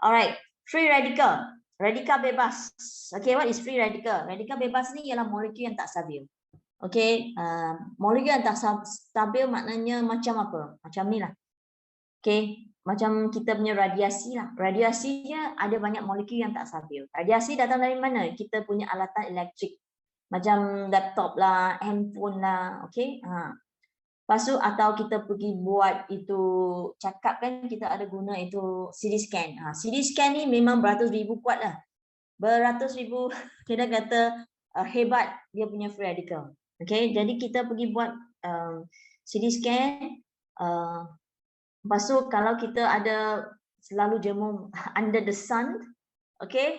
Alright, free radical. Radikal bebas. Okay, what is free radical? Radikal bebas ni ialah molekul yang tak stabil. Okay, molekul yang tak stabil maknanya macam apa? Macam ni lah. Okay, macam kita punya radiasi lah. Radiasinya ada banyak molekul yang tak stabil. Radiasi datang dari mana? Kita punya alatan elektrik. Macam laptop lah, handphone lah. Okay, lepas tu atau kita pergi buat itu cakap kan, kita ada guna itu CD scan. CD scan ni memang beratus ribu kuat lah. Beratus ribu kita kata hebat dia punya free radical. Okay, jadi kita pergi buat CD scan. Lepas tu kalau kita ada selalu jemur under the sun, okay,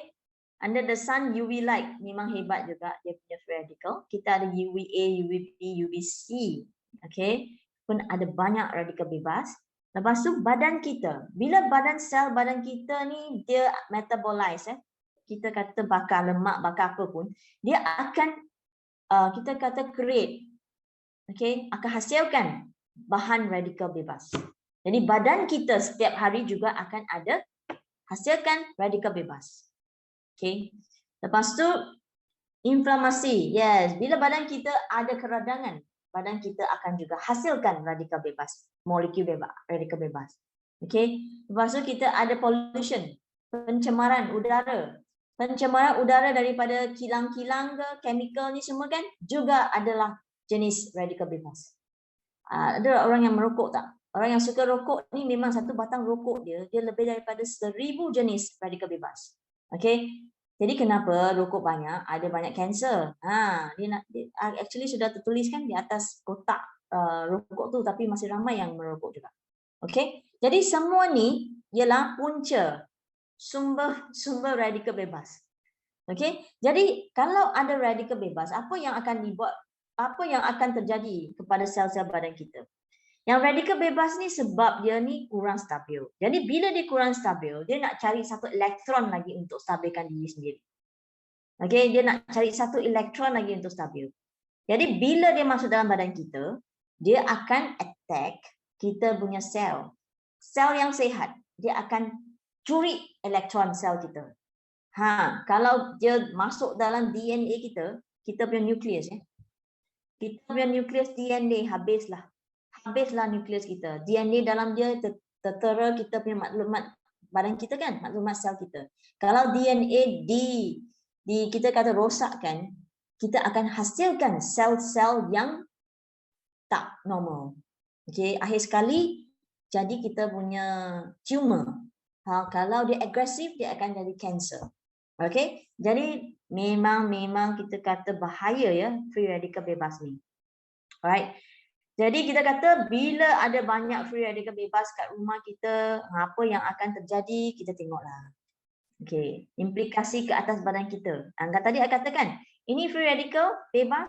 under the sun UV light memang hebat juga dia punya free radical. Kita ada UVA, UVB, UVC. Okay, pun ada banyak radikal bebas. Lepas tu badan kita, bila sel badan kita ni dia metabolize, kita kata bakar lemak, bakar apa pun, dia akan kita kata create, okay, akan hasilkan bahan radikal bebas. Jadi badan kita setiap hari juga akan ada hasilkan radikal bebas. Okay, lepas tu inflamasi, yes, bila badan kita ada keradangan, badan kita akan juga hasilkan radikal bebas, molekul bebas, radikal bebas. Okay, lepas tu kita ada pollution, pencemaran udara. Pencemaran udara daripada kilang-kilang ke, chemical ni semua kan juga adalah jenis radikal bebas. Ada orang yang merokok tak? Orang yang suka rokok ni memang satu batang rokok dia lebih daripada 1000 jenis radikal bebas. Okay, jadi kenapa rokok banyak? Ada banyak kanser. Actually sudah tertulis kan di atas kotak rokok tu, tapi masih ramai yang merokok juga. Okay, jadi semua ni ialah punca sumber radikal bebas. Okay, jadi kalau ada radikal bebas, apa yang akan terjadi kepada sel-sel badan kita? Yang radikal bebas ni sebab dia ni kurang stabil. Jadi bila dia kurang stabil, dia nak cari satu elektron lagi untuk stabilkan diri sendiri. Okay, dia nak cari satu elektron lagi untuk stabil. Jadi bila dia masuk dalam badan kita, dia akan attack kita punya sel. Sel yang sehat, dia akan curi elektron sel kita. Kalau dia masuk dalam DNA kita punya nukleus ya. Kita punya nukleus DNA habislah nukleus kita. DNA dalam dia tertera kita punya maklumat badan kita kan, maklumat sel kita. Kalau DNA kita kata rosakkan, kita akan hasilkan sel-sel yang tak normal. Okay, akhir sekali jadi kita punya tumor. Kalau dia agresif, dia akan jadi kanser. Okay, jadi memang kita kata bahaya ya free radical bebas ni. Alright. Jadi kita kata bila ada banyak free radical bebas kat rumah kita, apa yang akan terjadi kita tengoklah. Okay, implikasi ke atas badan kita. Tadi saya katakan, ini free radical bebas,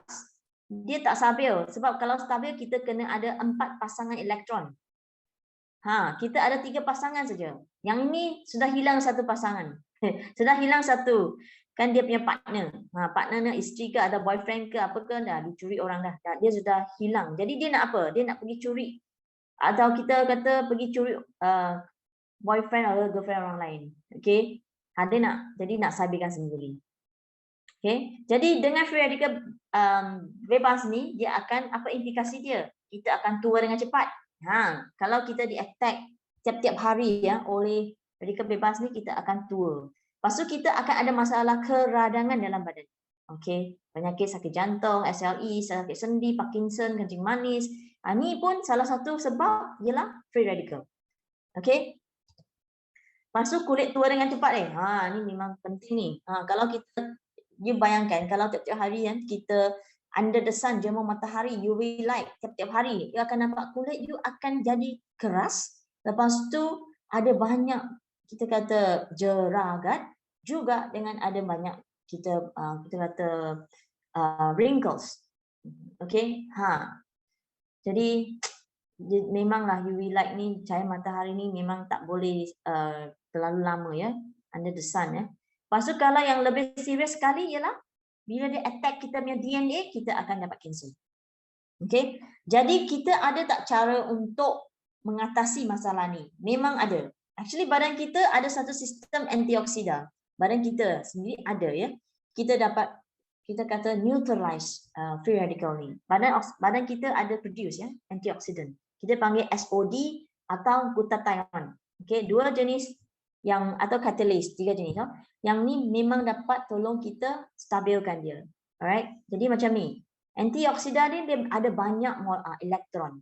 dia tak stabil. Sebab kalau stabil kita kena ada 4 pasangan elektron. Kita ada 3 pasangan saja. Yang ini sudah hilang satu pasangan. Sudah hilang satu. Kan dia punya partner. Partnernya isteri ke atau boyfriend ke apa ke, dah dicuri orang dah. Dia sudah hilang. Jadi dia nak apa? Dia nak pergi curi. Atau kita kata pergi curi boyfriend atau girlfriend orang lain. Okay. Dia nak stabilkan sendiri. Okay. Jadi dengan free radical bebas ni, dia akan apa implikasi dia? Kita akan tua dengan cepat. Kalau kita di-attack tiap-tiap hari ya oleh radikal bebas ni, kita akan tua. Lepas tu kita akan ada masalah keradangan dalam badan. Okay, penyakit sakit jantung, SLE, sakit sendi, Parkinson, kencing manis. Ini pun salah satu sebab ialah free radical. Okay. Lepas tu kulit tua dengan cepat ni memang penting ni. Kalau kita, you bayangkan kalau tiap-tiap hari kan kita under the sun, jemur matahari, UV light tiap-tiap hari, you akan nampak kulit you akan jadi keras. Lepas tu ada banyak kita kata jeragat, juga dengan ada banyak kita kata wrinkles. Okay, jadi memanglah UV light ni, cahaya matahari ni memang tak boleh terlalu lama ya under the sun ya. Lepas tu kalau yang lebih serius sekali ialah bila dia attack kita punya DNA, kita akan dapat kanser. Okay, jadi kita ada tak cara untuk mengatasi masalah ni? Memang ada. Actually badan kita ada satu sistem antioksida. Badan kita sendiri ada ya. Kita dapat, kita kata neutralize free radical ni. Badan kita ada produce ya antioksidan. Kita panggil SOD atau glutathione. Okay, dua jenis yang atau catalase, tiga jenis. Yang ni memang dapat tolong kita stabilkan dia. Alright. Jadi macam ni. Antioksida ni dia ada banyak elektron.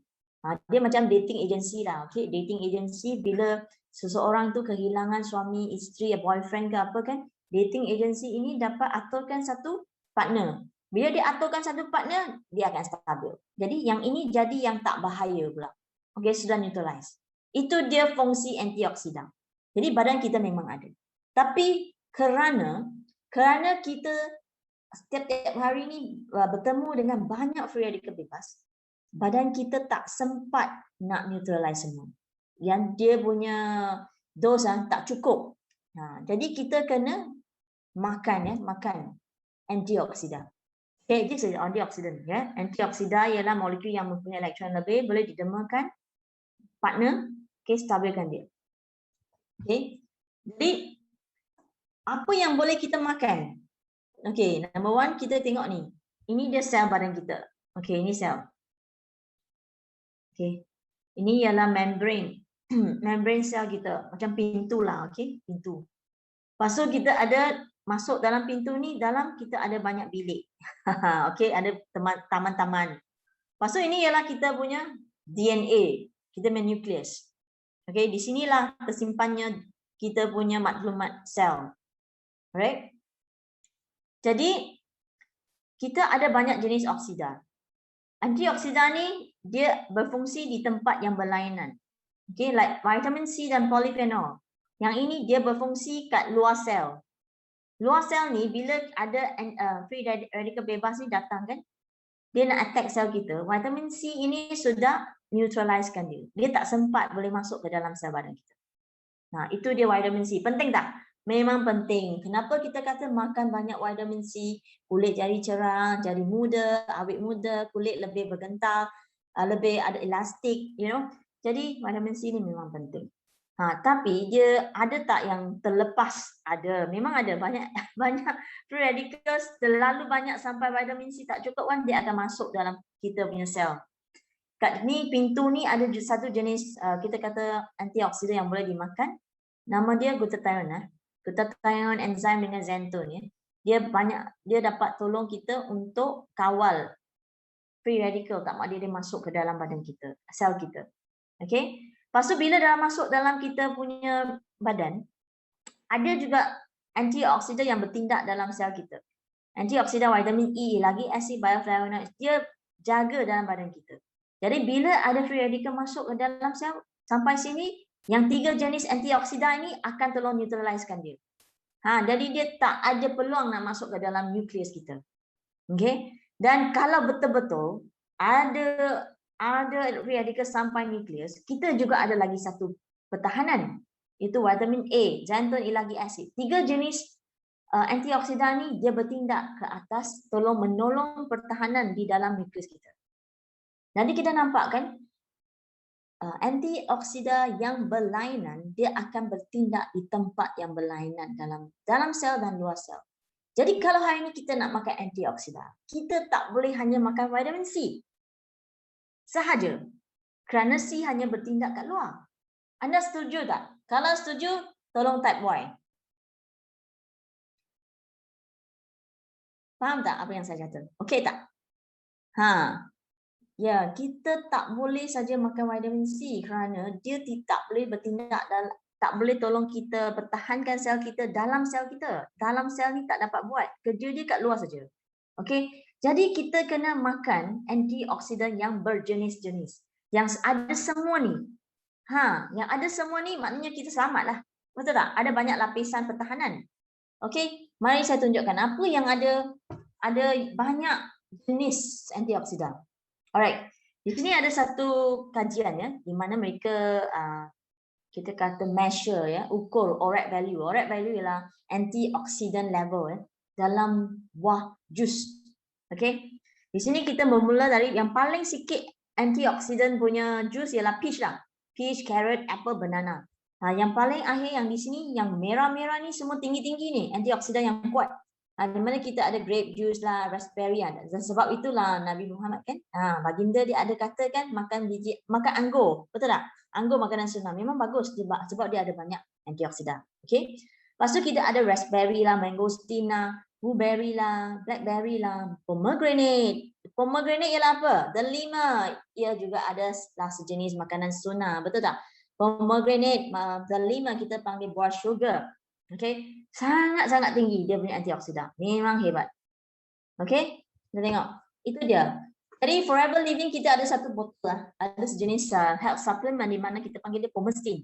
Dia macam dating agency lah. Okay, dating agency bila seseorang tu kehilangan suami, isteri, boyfriend ke apa kan, dating agency ini dapat aturkan satu partner. Bila dia aturkan satu partner, dia akan stabil. Jadi yang ini jadi yang tak bahaya pula. Okay, sudah neutralize. Itu dia fungsi antioksida. Jadi badan kita memang ada. Tapi kerana kita setiap hari ni bertemu dengan banyak free radical bebas, badan kita tak sempat nak neutralize semua. Yang dia punya dos tak cukup. Jadi kita kena makan antioksida. Okay, this is antioksidan ya. Antioksida ialah molekul yang mempunyai elektron lebih, boleh didemakan partner, okay, stabilkan dia. Okay. Jadi apa yang boleh kita makan? Okay, number one kita tengok ni. Ini dia sel badan kita. Okay, ini sel. Okay, ini ialah membrane. Membrane sel kita macam pintu lah. Okay, pintu. Lepas tu kita ada masuk dalam pintu ni, dalam kita ada banyak bilik. Okay, ada taman-taman. Lepas tu ini ialah kita punya DNA. Kita punya nukleus. Okay, di sinilah tersimpannya kita punya maklumat sel. Alright. Jadi kita ada banyak jenis oksida. Antioksida ni dia berfungsi di tempat yang berlainan. Okay, like vitamin C dan polyphenol. Yang ini dia berfungsi kat luar sel. Luar sel ni bila ada free radical bebas ni datang kan, dia nak attack sel kita. Vitamin C ini sudah neutralizekan dia. Dia tak sempat boleh masuk ke dalam sel badan kita. Nah, itu dia vitamin C. Penting tak? Memang penting. Kenapa kita kata makan banyak vitamin C, kulit jadi cerah, jadi muda, awet muda, kulit lebih bergentar, lebih ada elastik, you know. Jadi vitamin C ni memang penting. Tapi dia ada tak yang terlepas? Ada. Memang ada banyak free radicals terlalu banyak sampai vitamin C tak cukup kan, dia akan masuk dalam kita punya sel. Kat ni pintu ni ada satu jenis kita kata antioksida yang boleh dimakan. Nama dia glutathione. Glutathione enzim dengan xanthone ya. Dia dapat tolong kita untuk kawal free radical, tak mahu dia masuk ke dalam badan kita, sel kita. Okay. Lepas tu bila dah masuk dalam kita punya badan, ada juga antioksida yang bertindak dalam sel kita. Antioksida vitamin E lagi acid bioflavonoids, dia jaga dalam badan kita. Jadi bila ada free radical masuk ke dalam sel, sampai sini yang tiga jenis antioksida ini akan tolong neutralizekan dia. Jadi dia tak ada peluang nak masuk ke dalam nukleus kita. Okay? Dan kalau betul-betul ada free radical sampai nukleus, kita juga ada lagi satu pertahanan. Itu vitamin A, xanthone, elagi acid. Tiga jenis antioksida ni dia bertindak ke atas, menolong pertahanan di dalam nukleus kita. Jadi kita nampak kan, antioksida yang berlainan dia akan bertindak di tempat yang berlainan dalam sel dan luar sel. Jadi kalau hari ini kita nak makan antioksida, kita tak boleh hanya makan vitamin C sahaja, kerana C hanya bertindak kat luar. Anda setuju tak? Kalau setuju, tolong type Y. Faham tak apa yang saya kata? Okey tak? Ya, kita tak boleh saja makan vitamin C kerana dia tak boleh bertindak dan tak boleh tolong kita pertahankan sel kita dalam sel kita. Dalam sel ni tak dapat buat. Kerja dia kat luar saja. Okey. Jadi kita kena makan antioksidan yang berjenis-jenis. Yang ada semua ni. Yang ada semua ni maknanya kita selamatlah. Betul tak? Ada banyak lapisan pertahanan. Okey. Mari saya tunjukkan apa yang ada banyak jenis antioksidan. Alright, di sini ada satu kajian ya, di mana mereka kita kata measure ya, ukur ORAC value. ORAC value ialah antioxidant level ya, dalam buah jus. Okay, di sini kita bermula dari yang paling sikit antioksidan punya jus ialah peach lah, peach, carrot, apple, banana. Yang paling akhir yang di sini, yang merah-merah ni semua tinggi-tinggi ni, antioksidan yang kuat. Di mana kita ada grape juice lah, raspberry ada. Dan sebab itulah Nabi Muhammad kan, baginda dia ada katakan makan anggur, betul tak? Anggur makanan sunnah memang bagus sebab dia ada banyak antioksidan. Okay. Lepas tu kita ada raspberry lah, mangosteen lah, blueberry lah, blackberry lah, pomegranate. Pomegranate ialah apa? Delima. Ia juga ada sejenis makanan sunnah, betul tak? Pomegranate, delima kita panggil buah sugar. Okay, sangat-sangat tinggi dia punya antioksidan. Memang hebat. Okay, kita tengok. Itu dia. Jadi Forever Living kita ada satu botol lah. Ada sejenis health supplement di mana kita panggil dia pomegranate.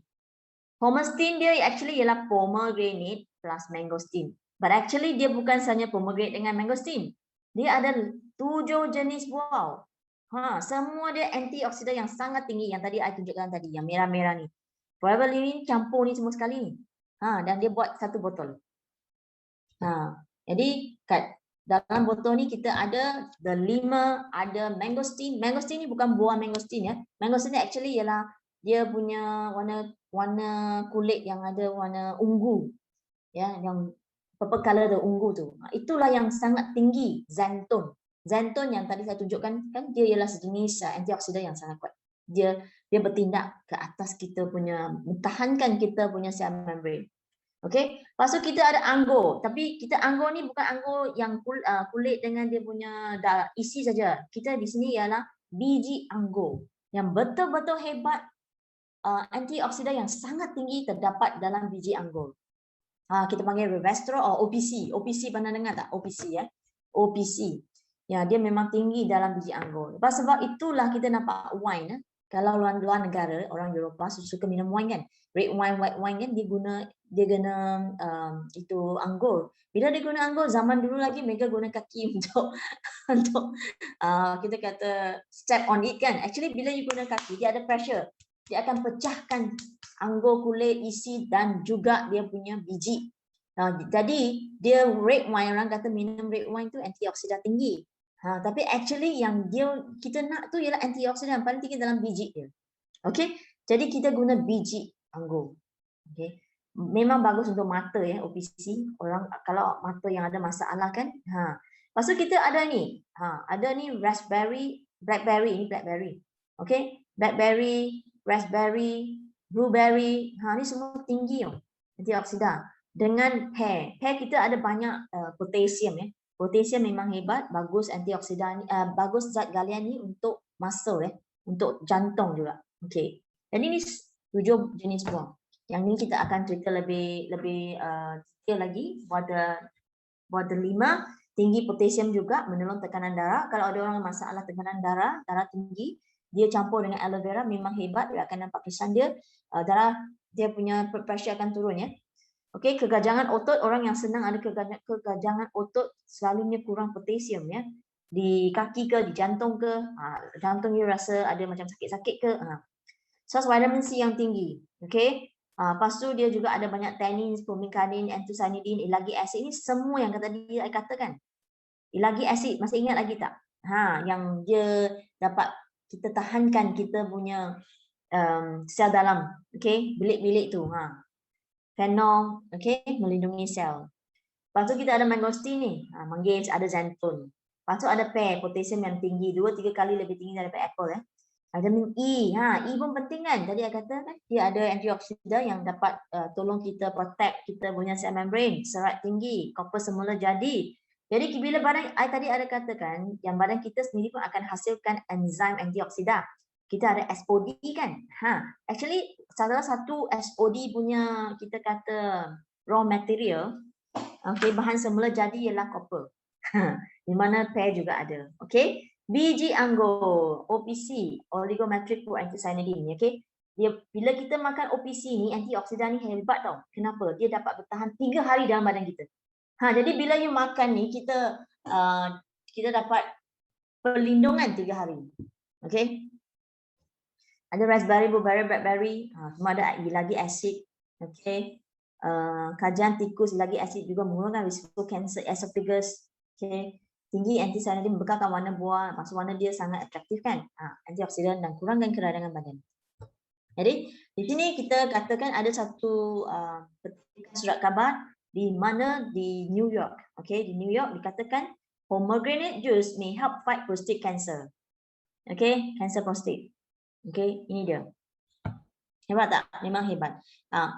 Pomegranate dia actually ialah pomegranate plus mangosteen. But actually dia bukan sahaja pomegranate dengan mangosteen. Dia ada 7 jenis buah. Semua dia antioksidan yang sangat tinggi yang tadi saya tunjukkan tadi, yang merah-merah ni. Forever Living campur ni semua sekali ni. Dan dia buat satu botol. Jadi kat dalam botol ni kita ada delima, ada mangosteen. Mangosteen ni bukan buah mangosteen ya. Mangosteen ni actually ialah dia punya warna kulit yang ada warna ungu. Ya, yang purple color tu, ungu tu. Itulah yang sangat tinggi, xanthan. Xanthan yang tadi saya tunjukkan kan dia ialah sejenis antioksidan yang sangat kuat. Dia bertindak ke atas kita punya, mempertahankan kita punya sel membran. Okey, lepas tu kita ada anggur. Tapi kita anggur ni bukan anggur yang kulit dengan dia punya isi saja. Kita di sini ialah biji anggur yang betul-betul hebat, antioksidan yang sangat tinggi terdapat dalam biji anggur. Kita panggil resveratrol atau OPC. OPC pernah dengar tak? OPC ya. OPC. Ya, dia memang tinggi dalam biji anggur. Sebab itulah kita nampak wine. Kalau luar negara, orang Eropah suka minum wine kan. Red wine, white wine kan, dia guna itu anggur. Bila dia guna anggur, zaman dulu lagi mereka guna kaki untuk kita kata step on it kan. Actually bila you guna kaki, dia ada pressure. Dia akan pecahkan anggur, kulit, isi dan juga dia punya biji. Jadi dia red wine, orang kata minum red wine tu antioksidan tinggi. Tapi actually yang kita nak tu ialah antioksidan paling tinggi dalam biji dia. Okey, jadi kita guna biji anggur. Okey, memang bagus untuk mata ya, OPC. Orang kalau mata yang ada masalah kan. Lepas tu kita ada ni. Ada ni raspberry, blackberry, ini blackberry. Okey, blackberry, raspberry, blueberry. Ni semua tinggi antioksidan. Dengan pear. Pear kita ada banyak potasium ya. Potasium memang hebat, bagus antioksidan, bagus zat galian ni untuk muscle ya, untuk jantung juga. Okey. Dan ini 7 jenis buah. Yang ni kita akan cerita lebih detail lagi. Buah delima, tinggi potasium juga, menolong tekanan darah. Kalau ada orang masalah tekanan darah tinggi, dia campur dengan aloe vera memang hebat, dia akan nampak kesan dia, darah dia punya pressure akan turun ya. Okey, kegajangan otot, orang yang senang ada kegajangan otot selalunya kurang potasium ya. Di kaki ke, di jantung ke, jantung dia rasa ada macam sakit-sakit ke. So vitamin C yang tinggi. Okey. Lepas tu dia juga ada banyak tannin, spermicillin, anthocyanidin, elaic acid, ini semua yang tadi saya katakan. Elaic acid masih ingat lagi tak? Yang dia dapat kita tahankan kita punya sel dalam, okey, bilik-bilik tu. Phenol, okey, melindungi sel. Lepas tu kita ada mangosteen ni, manggis, ada xanthan. Lepas tu ada pear, potasium yang tinggi, 2-3 kali lebih tinggi daripada apple ya. Vitamin E, E pun penting kan. Tadi saya kata kan, dia ada antioksidan yang dapat tolong kita protect kita punya sel membran, serat tinggi, copper semula jadi. Jadi bila badan, saya tadi ada katakan, yang badan kita sendiri pun akan hasilkan enzim antioksidan. Kita ada SOD kan. Actually salah satu SOD punya kita kata raw material, bahan semula jadi ialah copper. Di mana pear juga ada. Okey. Biji anggur, OPC, oligometric proanthocyanidin, okey. Bila kita makan OPC ni, antioksidan ni hebat tau. Kenapa? Dia dapat bertahan 3 hari dalam badan kita. Jadi bila you makan ni, kita dapat perlindungan 3 hari. Okey. Ada raspberry, blueberry, blackberry, semua ada lagi asid. Okey. Kajian tikus lagi asid juga mengurangkan risiko kanser esophagus. Okey. Tinggi anthocyanidin membekalkan warna buah, maksud warna dia sangat atraktif kan. Antioksidan dan kurangkan keradangan badan. Jadi Di sini kita katakan ada satu surat khabar di mana di New York. Okay, di New York dikatakan pomegranate juice may help fight prostate cancer. Okay, cancer prostate. Okay, ini dia. Hebat tak? Memang hebat.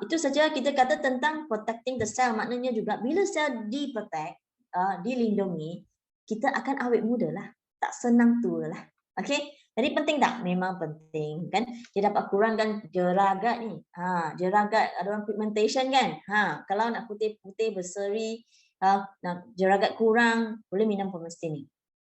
Itu saja kita kata tentang protecting the cell. Maknanya juga bila sel di-protect, dilindungi, kita akan awet muda lah. Tak senang tua lah. Okay? Jadi penting tak? Memang penting. Kan? Dia dapat kurangkan jeragat ni. Jeragat, ada orang pigmentation kan? Kalau nak putih-putih, berseri, nak jeragat kurang, boleh minum Pomestin ni.